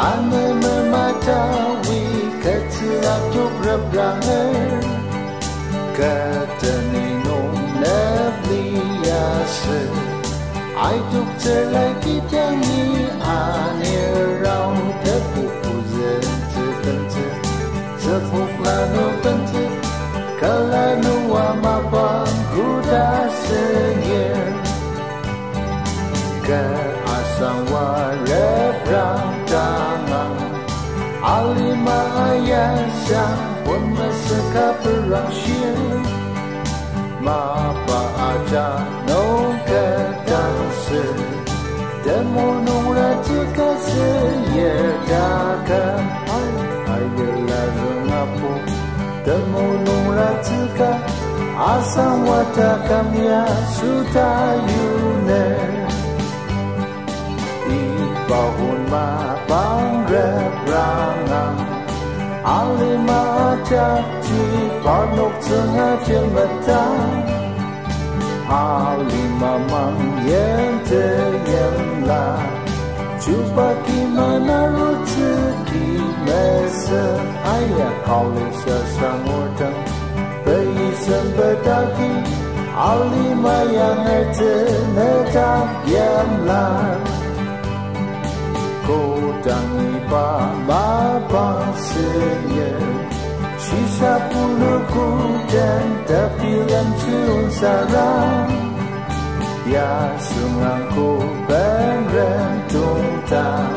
ane mematawi kecelatuk rebranger keteninong nebliase ai tuk terlai kita ni ane rau terpupuze tertentu terpuklano tentu kalanu amabang kuda senyer ke asang warep rantangan alima ayasa pun meseka perangsyir mapa aja nong kedanse demo nong ratu kaseyer daka ayela zengapu demo nong ratu ka asang watakamya sutayune bahun mapang reprangang alima caci panok tengah jembatan alima mang yang ternyala cuba gimana rezeki mesa ayah kau sesang udang berisen berdaki alima yang ternetak yang lar Kodang iba mabang senyer sisa puluhku dan tepilan cium sarang ya sungangku berentung tak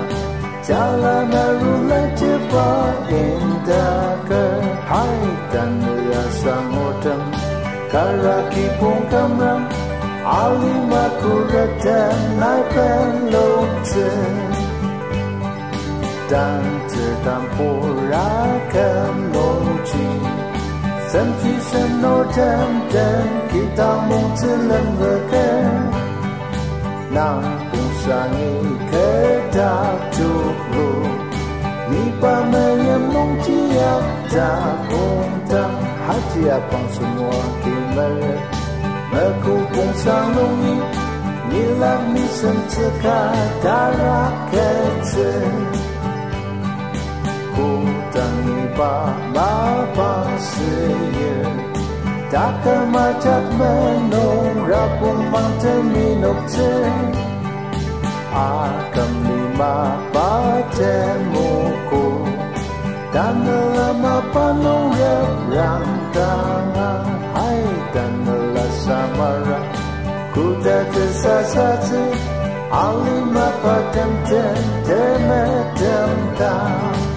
jalan arulai cepat indah ke hai dan rasa ngodam karaki pun kamram alimaku retan naik pelocen dan terdampurakan loji Senci senodam dan kita mungtelan bekan Nampung sangi kedak cukru Nipa menyemung tiap tak undang Haji abang semua kimeret Mekupung sanungi Nilam misen teka darah kecil Kutang iba mabang seyer Takkan macam menung rapung mangten minuk ceng Akam lima baten muku Dan lama panung rebrang tangan Hai dan lelah samara Kuda kesasatu Alima padam ten temedem tang